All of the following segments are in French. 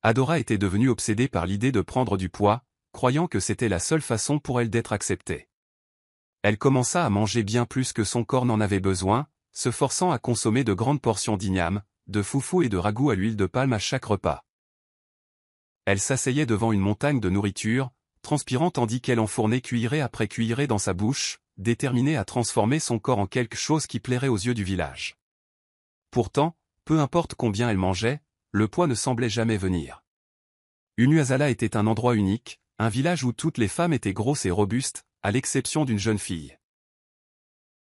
Adora était devenue obsédée par l'idée de prendre du poids, croyant que c'était la seule façon pour elle d'être acceptée. Elle commença à manger bien plus que son corps n'en avait besoin, se forçant à consommer de grandes portions d'igname, de foufou et de ragoût à l'huile de palme à chaque repas. Elle s'asseyait devant une montagne de nourriture, transpirant tandis qu'elle enfournait cuillerée après cuillerée dans sa bouche, déterminée à transformer son corps en quelque chose qui plairait aux yeux du village. Pourtant, peu importe combien elle mangeait, le poids ne semblait jamais venir. Unuasala était un endroit unique, un village où toutes les femmes étaient grosses et robustes, à l'exception d'une jeune fille.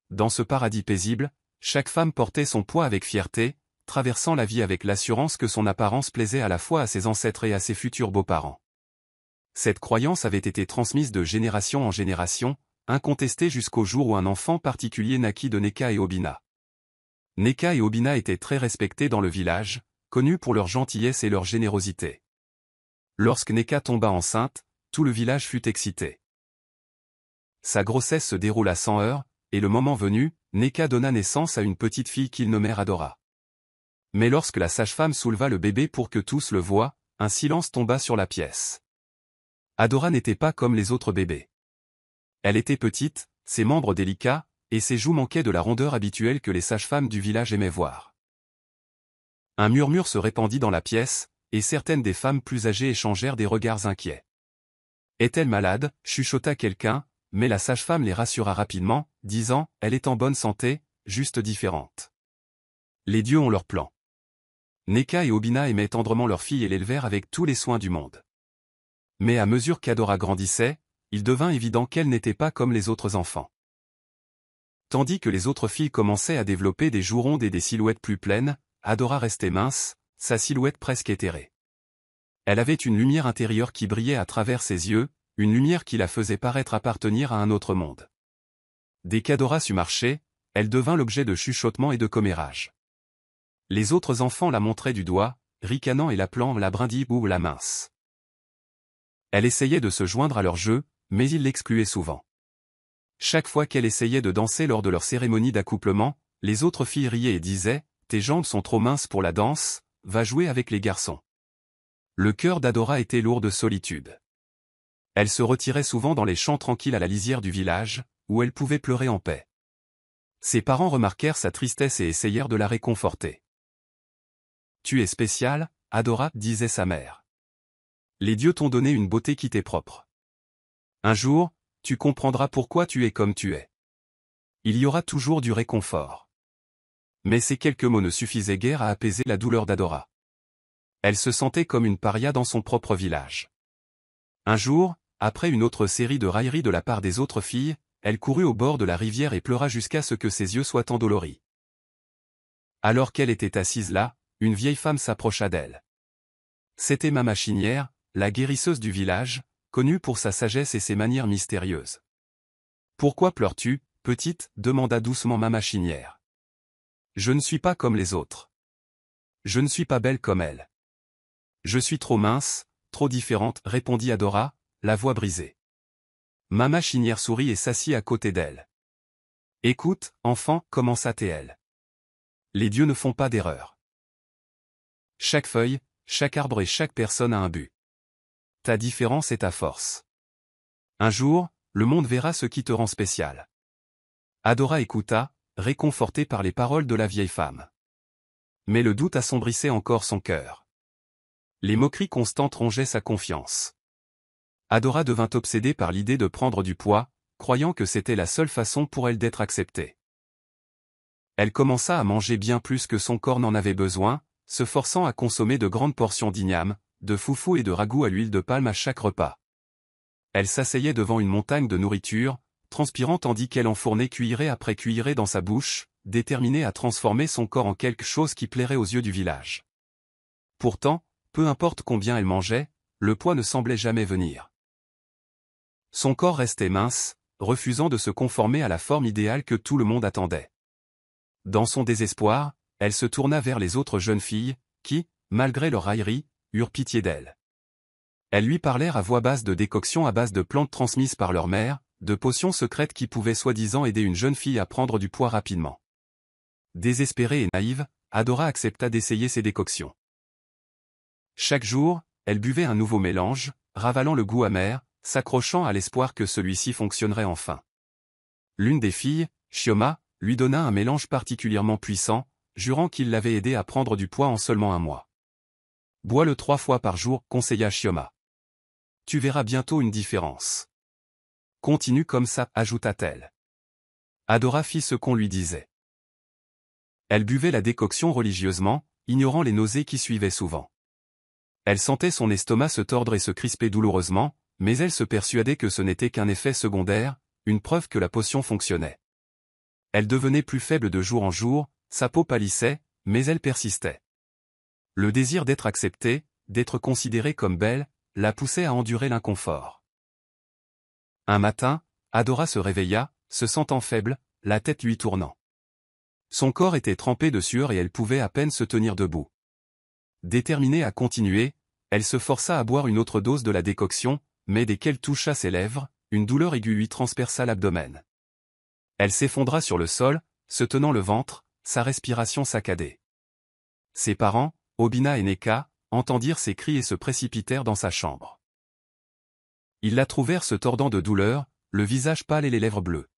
Dans ce paradis paisible, chaque femme portait son poids avec fierté, traversant la vie avec l'assurance que son apparence plaisait à la fois à ses ancêtres et à ses futurs beaux-parents. Cette croyance avait été transmise de génération en génération, incontestée jusqu'au jour où un enfant particulier naquit de Neka et Obina. Neka et Obina étaient très respectés dans le village, connus pour leur gentillesse et leur générosité. Lorsque Neka tomba enceinte, tout le village fut excité. Sa grossesse se déroula sans heurts, et le moment venu, Neka donna naissance à une petite fille qu'il nommait Adora. Mais lorsque la sage-femme souleva le bébé pour que tous le voient, un silence tomba sur la pièce. Adora n'était pas comme les autres bébés. Elle était petite, ses membres délicats, et ses joues manquaient de la rondeur habituelle que les sages-femmes du village aimaient voir. Un murmure se répandit dans la pièce, et certaines des femmes plus âgées échangèrent des regards inquiets. Est-elle malade, chuchota quelqu'un, mais la sage-femme les rassura rapidement, disant « Elle est en bonne santé, juste différente. Les dieux ont leur plan. » Neka et Obina aimaient tendrement leur fille et l'élevèrent avec tous les soins du monde. Mais à mesure qu'Adora grandissait, il devint évident qu'elle n'était pas comme les autres enfants. Tandis que les autres filles commençaient à développer des joues rondes et des silhouettes plus pleines, Adora restait mince, sa silhouette presque éthérée. Elle avait une lumière intérieure qui brillait à travers ses yeux, une lumière qui la faisait paraître appartenir à un autre monde. Dès qu'Adora sut marcher, elle devint l'objet de chuchotements et de commérages. Les autres enfants la montraient du doigt, ricanant et l'appelant la brindille ou la mince. Elle essayait de se joindre à leur jeu, mais ils l'excluaient souvent. Chaque fois qu'elle essayait de danser lors de leur cérémonie d'accouplement, les autres filles riaient et disaient « Tes jambes sont trop minces pour la danse, va jouer avec les garçons. » Le cœur d'Adora était lourd de solitude. Elle se retirait souvent dans les champs tranquilles à la lisière du village, où elle pouvait pleurer en paix. Ses parents remarquèrent sa tristesse et essayèrent de la réconforter. « Tu es spéciale, Adora, disait sa mère. Les dieux t'ont donné une beauté qui t'est propre. Un jour, tu comprendras pourquoi tu es comme tu es. Il y aura toujours du réconfort. » Mais ces quelques mots ne suffisaient guère à apaiser la douleur d'Adora. Elle se sentait comme une paria dans son propre village. Un jour, après une autre série de railleries de la part des autres filles, elle courut au bord de la rivière et pleura jusqu'à ce que ses yeux soient endoloris. Alors qu'elle était assise là, une vieille femme s'approcha d'elle. C'était Mama Chinière, la guérisseuse du village, connue pour sa sagesse et ses manières mystérieuses. « Pourquoi pleures-tu, petite ?» demanda doucement Mama Chinière. « Je ne suis pas comme les autres. Je ne suis pas belle comme elle. Je suis trop mince, trop différente, répondit Adora, la voix brisée. Mama Chinière sourit et s'assit à côté d'elle. Écoute, enfant, commença-t-elle. Les dieux ne font pas d'erreur. Chaque feuille, chaque arbre et chaque personne a un but. Ta différence est ta force. Un jour, le monde verra ce qui te rend spécial. Adora écouta, réconfortée par les paroles de la vieille femme. Mais le doute assombrissait encore son cœur. Les moqueries constantes rongeaient sa confiance. Adora devint obsédée par l'idée de prendre du poids, croyant que c'était la seule façon pour elle d'être acceptée. Elle commença à manger bien plus que son corps n'en avait besoin, se forçant à consommer de grandes portions d'igname, de foufou et de ragoût à l'huile de palme à chaque repas. Elle s'asseyait devant une montagne de nourriture, transpirant tandis qu'elle enfournait cuillerée après cuillerée dans sa bouche, déterminée à transformer son corps en quelque chose qui plairait aux yeux du village. Pourtant, peu importe combien elle mangeait, le poids ne semblait jamais venir. Son corps restait mince, refusant de se conformer à la forme idéale que tout le monde attendait. Dans son désespoir, elle se tourna vers les autres jeunes filles, qui, malgré leur raillerie, eurent pitié d'elle. Elles lui parlèrent à voix basse de décoctions à base de plantes transmises par leur mère, de potions secrètes qui pouvaient soi-disant aider une jeune fille à prendre du poids rapidement. Désespérée et naïve, Adora accepta d'essayer ces décoctions. Chaque jour, elle buvait un nouveau mélange, ravalant le goût amer, s'accrochant à l'espoir que celui-ci fonctionnerait enfin. L'une des filles, Chioma, lui donna un mélange particulièrement puissant, jurant qu'il l'avait aidé à prendre du poids en seulement un mois. « Bois-le 3 fois par jour, conseilla Chioma. Tu verras bientôt une différence. Continue comme ça, ajouta-t-elle. Adora fit ce qu'on lui disait. Elle buvait la décoction religieusement, ignorant les nausées qui suivaient souvent. Elle sentait son estomac se tordre et se crisper douloureusement, mais elle se persuadait que ce n'était qu'un effet secondaire, une preuve que la potion fonctionnait. Elle devenait plus faible de jour en jour, sa peau pâlissait, mais elle persistait. Le désir d'être acceptée, d'être considérée comme belle, la poussait à endurer l'inconfort. Un matin, Adora se réveilla, se sentant faible, la tête lui tournant. Son corps était trempé de sueur et elle pouvait à peine se tenir debout. Déterminée à continuer, elle se força à boire une autre dose de la décoction, mais dès qu'elle toucha ses lèvres, une douleur aiguë lui transperça l'abdomen. Elle s'effondra sur le sol, se tenant le ventre, sa respiration saccadée. Ses parents, Obina et Neka, entendirent ses cris et se précipitèrent dans sa chambre. Ils la trouvèrent se tordant de douleur, le visage pâle et les lèvres bleues.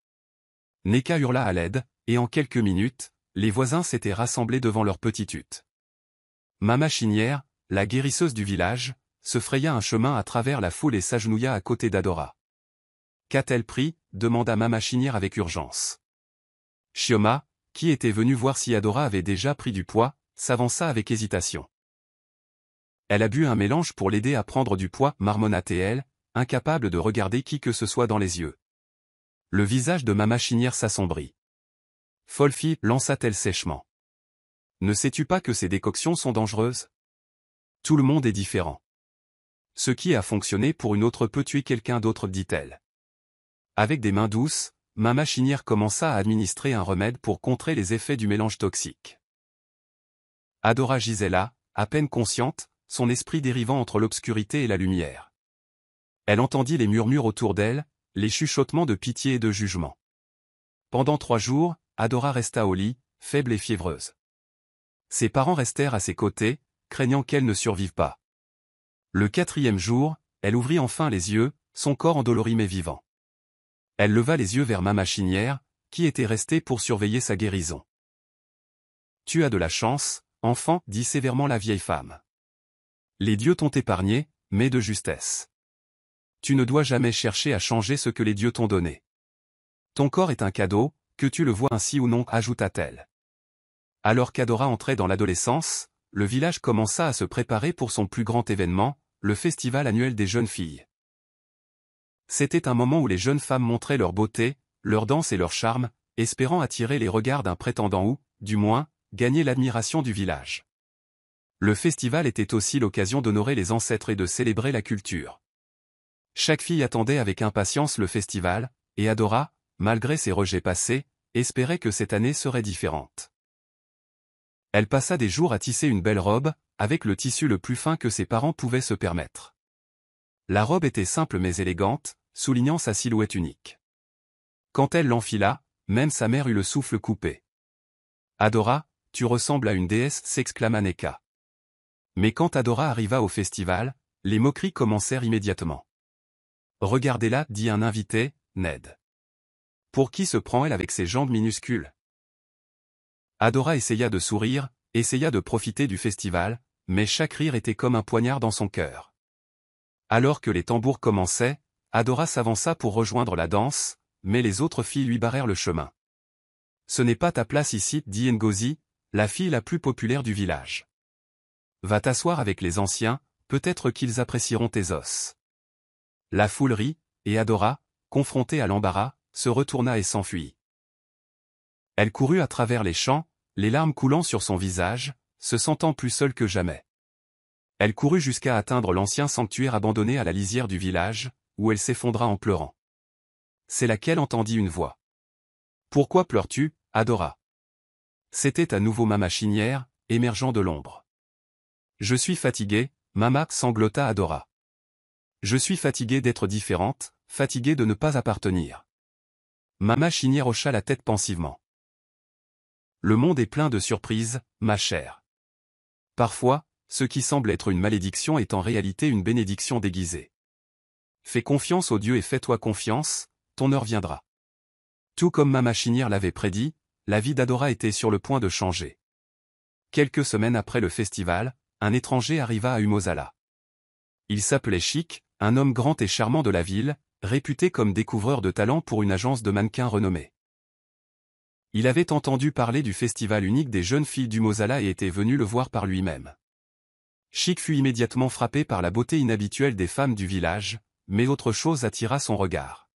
Neka hurla à l'aide, et en quelques minutes, les voisins s'étaient rassemblés devant leur petite hutte. Mama Chinière, la guérisseuse du village, se fraya un chemin à travers la foule et s'agenouilla à côté d'Adora. « Qu'a-t-elle pris » demanda Mama Chinière avec urgence. Chioma, qui était venue voir si Adora avait déjà pris du poids, s'avança avec hésitation. Elle a bu un mélange pour l'aider à prendre du poids, marmonna-t-elle, incapable de regarder qui que ce soit dans les yeux. Le visage de Mama Chinière s'assombrit. Folle fille, lança-t-elle sèchement. Ne sais-tu pas que ces décoctions sont dangereuses? Tout le monde est différent. Ce qui a fonctionné pour une autre peut tuer quelqu'un d'autre, dit-elle. Avec des mains douces, Mama Chinière commença à administrer un remède pour contrer les effets du mélange toxique. Adora gisait là, à peine consciente, son esprit dérivant entre l'obscurité et la lumière. Elle entendit les murmures autour d'elle, les chuchotements de pitié et de jugement. Pendant 3 jours, Adora resta au lit, faible et fiévreuse. Ses parents restèrent à ses côtés, craignant qu'elle ne survive pas. Le 4e jour, elle ouvrit enfin les yeux, son corps endolori mais vivant. Elle leva les yeux vers Mama Chinière, qui était restée pour surveiller sa guérison. « Tu as de la chance, enfant, dit sévèrement la vieille femme. Les dieux t'ont épargné, mais de justesse. Tu ne dois jamais chercher à changer ce que les dieux t'ont donné. Ton corps est un cadeau, que tu le vois ainsi ou non, ajouta-t-elle. Alors qu'Adora entrait dans l'adolescence, le village commença à se préparer pour son plus grand événement, le festival annuel des jeunes filles. C'était un moment où les jeunes femmes montraient leur beauté, leur danse et leur charme, espérant attirer les regards d'un prétendant ou, du moins, gagner l'admiration du village. Le festival était aussi l'occasion d'honorer les ancêtres et de célébrer la culture. Chaque fille attendait avec impatience le festival, et Adora, malgré ses rejets passés, espérait que cette année serait différente. Elle passa des jours à tisser une belle robe, avec le tissu le plus fin que ses parents pouvaient se permettre. La robe était simple mais élégante, soulignant sa silhouette unique. Quand elle l'enfila, même sa mère eut le souffle coupé. « Adora, tu ressembles à une déesse » s'exclama Neka. Mais quand Adora arriva au festival, les moqueries commencèrent immédiatement. « Regardez-la, dit un invité, Ned. Pour qui se prend-elle avec ses jambes minuscules ?» Adora essaya de sourire, essaya de profiter du festival, mais chaque rire était comme un poignard dans son cœur. Alors que les tambours commençaient, Adora s'avança pour rejoindre la danse, mais les autres filles lui barrèrent le chemin. « Ce n'est pas ta place ici, dit Ngozi, la fille la plus populaire du village. Va t'asseoir avec les anciens, peut-être qu'ils apprécieront tes os. » La foule rit, et Adora, confrontée à l'embarras, se retourna et s'enfuit. Elle courut à travers les champs, les larmes coulant sur son visage, se sentant plus seule que jamais. Elle courut jusqu'à atteindre l'ancien sanctuaire abandonné à la lisière du village, où elle s'effondra en pleurant. C'est là qu'elle entendit une voix. « Pourquoi pleures-tu, Adora ?» C'était à nouveau Mama Chinière, émergeant de l'ombre. « Je suis fatiguée, Mama, sanglota Adora. Je suis fatiguée d'être différente, fatiguée de ne pas appartenir. » Mama Chinière hocha la tête pensivement. « Le monde est plein de surprises, ma chère. Parfois, ce qui semble être une malédiction est en réalité une bénédiction déguisée. Fais confiance aux dieux et fais-toi confiance, ton heure viendra. Tout comme Mama Chinière l'avait prédit, la vie d'Adora était sur le point de changer. Quelques semaines après le festival, un étranger arriva à Umosala. Il s'appelait Chic, un homme grand et charmant de la ville, réputé comme découvreur de talent pour une agence de mannequins renommée. Il avait entendu parler du festival unique des jeunes filles d'Umosala et était venu le voir par lui-même. Chic fut immédiatement frappé par la beauté inhabituelle des femmes du village, mais autre chose attira son regard.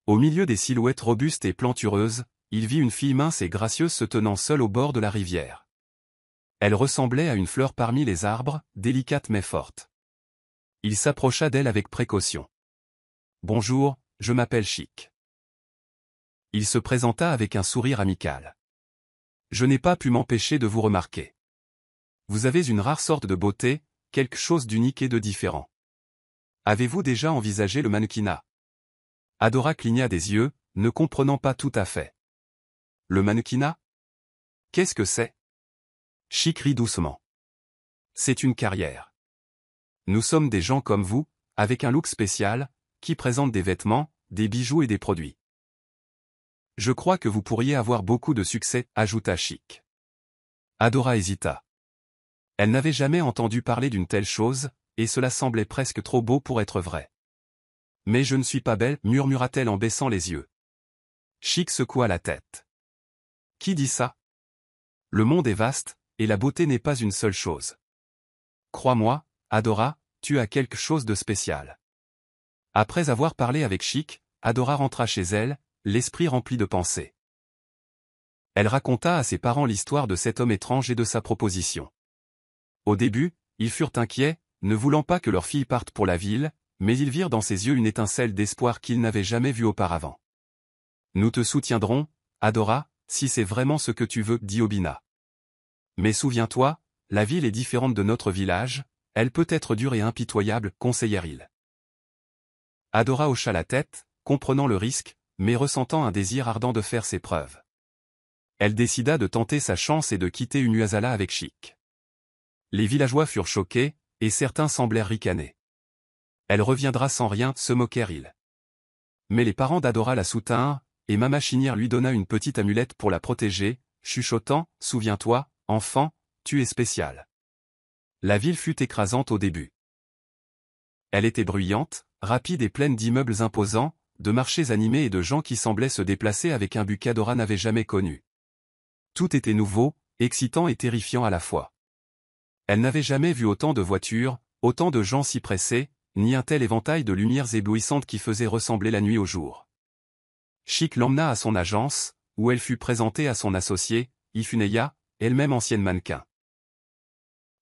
Au milieu des silhouettes robustes et plantureuses, il vit une fille mince et gracieuse se tenant seule au bord de la rivière. Elle ressemblait à une fleur parmi les arbres, délicate mais forte. Il s'approcha d'elle avec précaution. « Bonjour, je m'appelle Chic. » Il se présenta avec un sourire amical. « Je n'ai pas pu m'empêcher de vous remarquer. Vous avez une rare sorte de beauté, quelque chose d'unique et de différent. Avez-vous déjà envisagé le mannequinat ?» Adora cligna des yeux, ne comprenant pas tout à fait. « Le mannequinat ? Qu'est-ce que c'est ?» Chic rit doucement. « C'est une carrière. Nous sommes des gens comme vous, avec un look spécial, qui présentent des vêtements, des bijoux et des produits. Je crois que vous pourriez avoir beaucoup de succès, ajouta Chic. Adora hésita. Elle n'avait jamais entendu parler d'une telle chose, et cela semblait presque trop beau pour être vrai. Mais je ne suis pas belle, murmura-t-elle en baissant les yeux. Chic secoua la tête. Qui dit ça? Le monde est vaste, et la beauté n'est pas une seule chose. Crois-moi, Adora, tu as quelque chose de spécial. Après avoir parlé avec Chic, Adora rentra chez elle, l'esprit rempli de pensées. Elle raconta à ses parents l'histoire de cet homme étrange et de sa proposition. Au début, ils furent inquiets, ne voulant pas que leur fille parte pour la ville, mais ils virent dans ses yeux une étincelle d'espoir qu'ils n'avaient jamais vue auparavant. « Nous te soutiendrons, Adora, si c'est vraiment ce que tu veux, dit Obina. Mais souviens-toi, la ville est différente de notre village, elle peut être dure et impitoyable, conseillèrent-ils. Adora hocha la tête, comprenant le risque, mais ressentant un désir ardent de faire ses preuves. Elle décida de tenter sa chance et de quitter Umosala avec Chic. Les villageois furent choqués, et certains semblèrent ricaner. Elle reviendra sans rien, se moquèrent-ils. Mais les parents d'Adora la soutinrent, et Mama Chinière lui donna une petite amulette pour la protéger, chuchotant, « Souviens-toi, enfant, tu es spécial. » La ville fut écrasante au début. Elle était bruyante, rapide et pleine d'immeubles imposants, de marchés animés et de gens qui semblaient se déplacer avec un but qu'Adora n'avait jamais connu. Tout était nouveau, excitant et terrifiant à la fois. Elle n'avait jamais vu autant de voitures, autant de gens si pressés, ni un tel éventail de lumières éblouissantes qui faisaient ressembler la nuit au jour. Chic l'emmena à son agence, où elle fut présentée à son associée, Ifuneya, elle-même ancienne mannequin.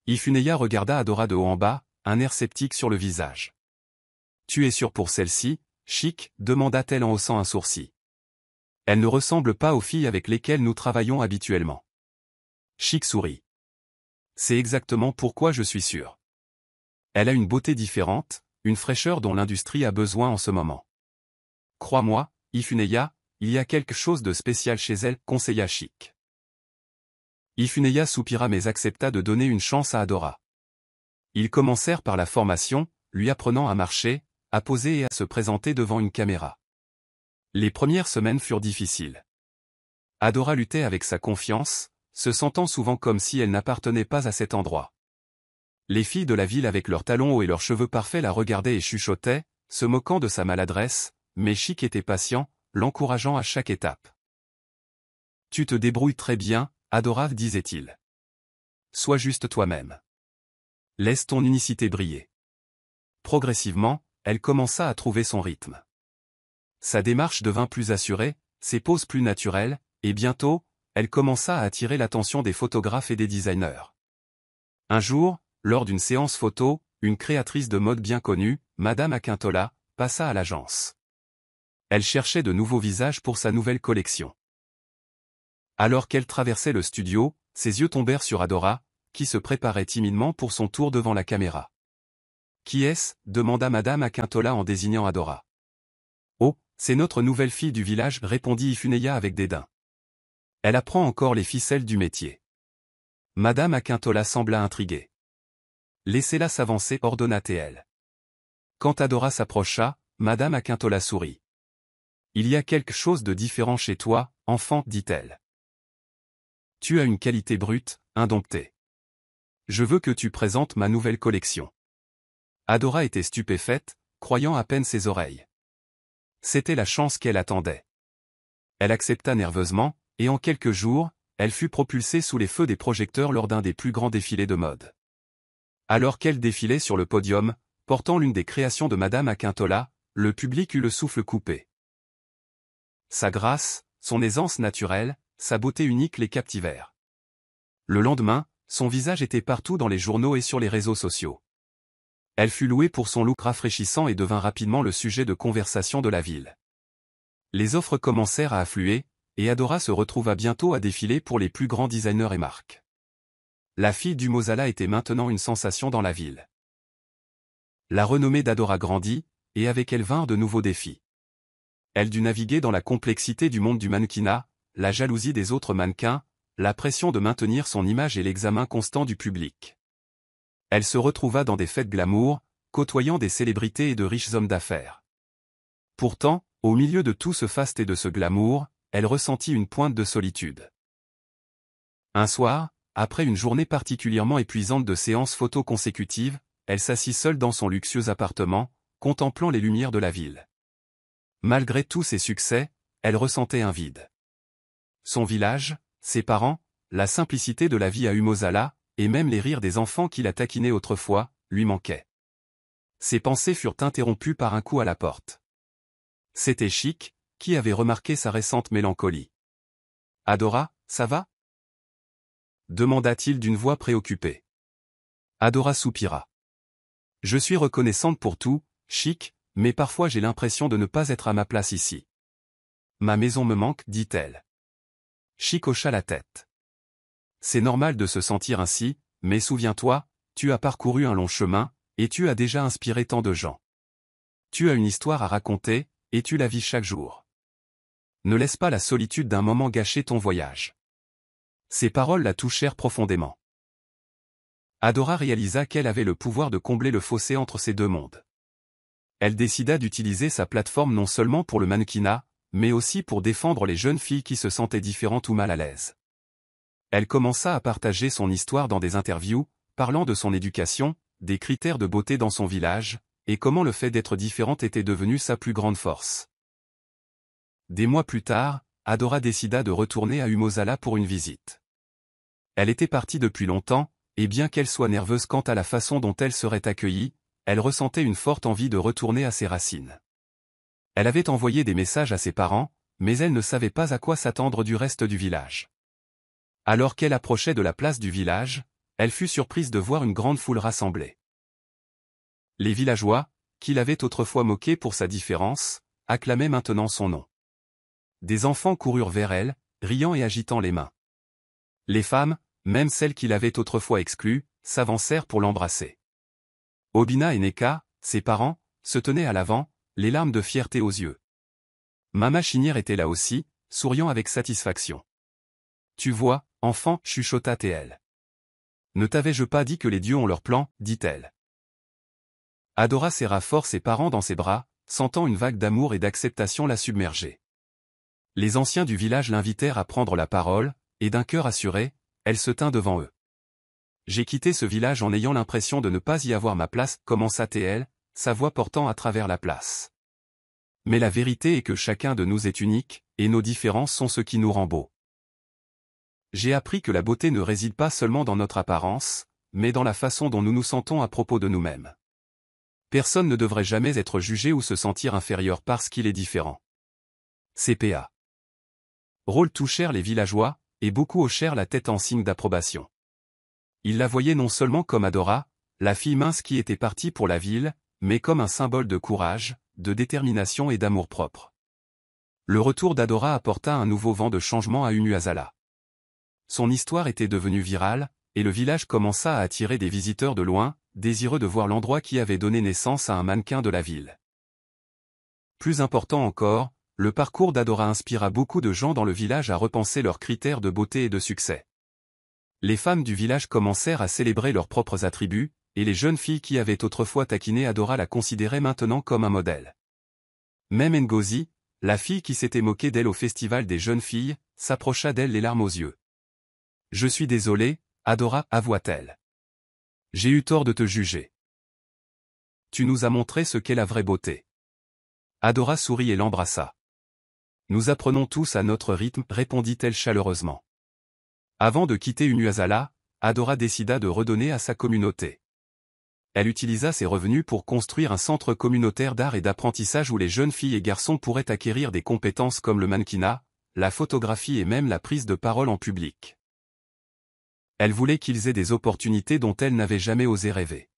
Ifuneya regarda Adora de haut en bas, un air sceptique sur le visage. « Tu es sûr pour celle-ci, Chic » demanda-t-elle en haussant un sourcil. « Elle ne ressemble pas aux filles avec lesquelles nous travaillons habituellement. » Chic sourit. « C'est exactement pourquoi je suis sûr. Elle a une beauté différente, une fraîcheur dont l'industrie a besoin en ce moment. Crois-moi, Ifuneya, il y a quelque chose de spécial chez elle, conseilla Chic. Ifuneya soupira mais accepta de donner une chance à Adora. Ils commencèrent par la formation, lui apprenant à marcher, à poser et à se présenter devant une caméra. Les premières semaines furent difficiles. Adora luttait avec sa confiance, se sentant souvent comme si elle n'appartenait pas à cet endroit. Les filles de la ville avec leurs talons hauts et leurs cheveux parfaits la regardaient et chuchotaient, se moquant de sa maladresse, mais Chic était patient, l'encourageant à chaque étape. « Tu te débrouilles très bien, Adora, disait-il. Sois juste toi-même. Laisse ton unicité briller. » Progressivement, elle commença à trouver son rythme. Sa démarche devint plus assurée, ses poses plus naturelles, et bientôt, elle commença à attirer l'attention des photographes et des designers. Un jour, lors d'une séance photo, une créatrice de mode bien connue, Madame Akintola, passa à l'agence. Elle cherchait de nouveaux visages pour sa nouvelle collection. Alors qu'elle traversait le studio, ses yeux tombèrent sur Adora, qui se préparait timidement pour son tour devant la caméra. « Qui est-ce » demanda Madame Akintola en désignant Adora. « Oh, c'est notre nouvelle fille du village » répondit Ifuneya avec dédain. « Elle apprend encore les ficelles du métier. » Madame Akintola sembla intriguée. Laissez-la s'avancer, ordonna-t-elle. Quand Adora s'approcha, Madame Akintola sourit. Il y a quelque chose de différent chez toi, enfant, dit-elle. Tu as une qualité brute, indomptée. Je veux que tu présentes ma nouvelle collection. Adora était stupéfaite, croyant à peine ses oreilles. C'était la chance qu'elle attendait. Elle accepta nerveusement, et en quelques jours, elle fut propulsée sous les feux des projecteurs lors d'un des plus grands défilés de mode. Alors qu'elle défilait sur le podium, portant l'une des créations de Madame Akintola, le public eut le souffle coupé. Sa grâce, son aisance naturelle, sa beauté unique les captivèrent. Le lendemain, son visage était partout dans les journaux et sur les réseaux sociaux. Elle fut louée pour son look rafraîchissant et devint rapidement le sujet de conversation de la ville. Les offres commencèrent à affluer, et Adora se retrouva bientôt à défiler pour les plus grands designers et marques. La fille du Mosala était maintenant une sensation dans la ville. La renommée d'Adora grandit, et avec elle vinrent de nouveaux défis. Elle dut naviguer dans la complexité du monde du mannequinat, la jalousie des autres mannequins, la pression de maintenir son image et l'examen constant du public. Elle se retrouva dans des fêtes glamour, côtoyant des célébrités et de riches hommes d'affaires. Pourtant, au milieu de tout ce faste et de ce glamour, elle ressentit une pointe de solitude. Un soir, après une journée particulièrement épuisante de séances photos consécutives, elle s'assit seule dans son luxueux appartement, contemplant les lumières de la ville. Malgré tous ses succès, elle ressentait un vide. Son village, ses parents, la simplicité de la vie à Umosala, et même les rires des enfants qui la taquinaient autrefois, lui manquaient. Ses pensées furent interrompues par un coup à la porte. C'était Chic, qui avait remarqué sa récente mélancolie. « Adora, ça va ?» demanda-t-il d'une voix préoccupée. Adora soupira. « Je suis reconnaissante pour tout, Chic, mais parfois j'ai l'impression de ne pas être à ma place ici. Ma maison me manque, dit-elle. » Chic hocha la tête. « C'est normal de se sentir ainsi, mais souviens-toi, tu as parcouru un long chemin, et tu as déjà inspiré tant de gens. Tu as une histoire à raconter, et tu la vis chaque jour. Ne laisse pas la solitude d'un moment gâcher ton voyage. » Ces paroles la touchèrent profondément. Adora réalisa qu'elle avait le pouvoir de combler le fossé entre ces deux mondes. Elle décida d'utiliser sa plateforme non seulement pour le mannequinat, mais aussi pour défendre les jeunes filles qui se sentaient différentes ou mal à l'aise. Elle commença à partager son histoire dans des interviews, parlant de son éducation, des critères de beauté dans son village, et comment le fait d'être différente était devenu sa plus grande force. Des mois plus tard, Adora décida de retourner à Umosala pour une visite. Elle était partie depuis longtemps, et bien qu'elle soit nerveuse quant à la façon dont elle serait accueillie, elle ressentait une forte envie de retourner à ses racines. Elle avait envoyé des messages à ses parents, mais elle ne savait pas à quoi s'attendre du reste du village. Alors qu'elle approchait de la place du village, elle fut surprise de voir une grande foule rassemblée. Les villageois, qui l'avaient autrefois moquée pour sa différence, acclamaient maintenant son nom. Des enfants coururent vers elle, riant et agitant les mains. Les femmes, même celles qui l'avaient autrefois exclue, s'avancèrent pour l'embrasser. Obina et Neka, ses parents, se tenaient à l'avant, les larmes de fierté aux yeux. Mama Chinière était là aussi, souriant avec satisfaction. « Tu vois, enfant, chuchota-t-elle. Ne t'avais-je pas dit que les dieux ont leur plan, dit-elle. Adora serra fort ses parents dans ses bras, sentant une vague d'amour et d'acceptation la submerger. Les anciens du village l'invitèrent à prendre la parole, et d'un cœur assuré, elle se tint devant eux. « J'ai quitté ce village en ayant l'impression de ne pas y avoir ma place, commença-t-elle, sa voix portant à travers la place. Mais la vérité est que chacun de nous est unique, et nos différences sont ce qui nous rend beaux. J'ai appris que la beauté ne réside pas seulement dans notre apparence, mais dans la façon dont nous nous sentons à propos de nous-mêmes. Personne ne devrait jamais être jugé ou se sentir inférieur parce qu'il est différent. » CPA. Rôles touchèrent les villageois, et beaucoup hochèrent la tête en signe d'approbation. Ils la voyaient non seulement comme Adora, la fille mince qui était partie pour la ville, mais comme un symbole de courage, de détermination et d'amour-propre. Le retour d'Adora apporta un nouveau vent de changement à Umuasala. Son histoire était devenue virale, et le village commença à attirer des visiteurs de loin, désireux de voir l'endroit qui avait donné naissance à un mannequin de la ville. Plus important encore, le parcours d'Adora inspira beaucoup de gens dans le village à repenser leurs critères de beauté et de succès. Les femmes du village commencèrent à célébrer leurs propres attributs, et les jeunes filles qui avaient autrefois taquiné Adora la considéraient maintenant comme un modèle. Même Ngozi, la fille qui s'était moquée d'elle au festival des jeunes filles, s'approcha d'elle les larmes aux yeux. « Je suis désolée, Adora, avoua-t-elle. J'ai eu tort de te juger. Tu nous as montré ce qu'est la vraie beauté. » Adora sourit et l'embrassa. « Nous apprenons tous à notre rythme, répondit-elle chaleureusement. Avant de quitter Unuasala, Adora décida de redonner à sa communauté. Elle utilisa ses revenus pour construire un centre communautaire d'art et d'apprentissage où les jeunes filles et garçons pourraient acquérir des compétences comme le mannequinat, la photographie et même la prise de parole en public. Elle voulait qu'ils aient des opportunités dont elle n'avait jamais osé rêver.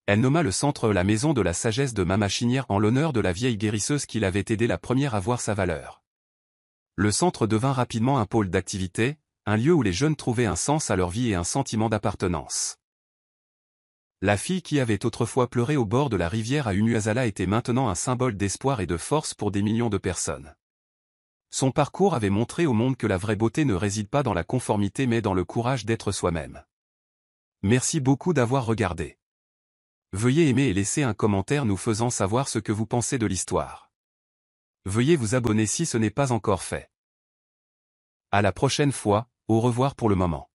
Elle nomma le centre la maison de la sagesse de Mama Chinière en l'honneur de la vieille guérisseuse qui l'avait aidée la première à voir sa valeur. Le centre devint rapidement un pôle d'activité, un lieu où les jeunes trouvaient un sens à leur vie et un sentiment d'appartenance. La fille qui avait autrefois pleuré au bord de la rivière à Unuasala était maintenant un symbole d'espoir et de force pour des millions de personnes. Son parcours avait montré au monde que la vraie beauté ne réside pas dans la conformité mais dans le courage d'être soi-même. Merci beaucoup d'avoir regardé. Veuillez aimer et laisser un commentaire nous faisant savoir ce que vous pensez de l'histoire. Veuillez vous abonner si ce n'est pas encore fait. À la prochaine fois, au revoir pour le moment.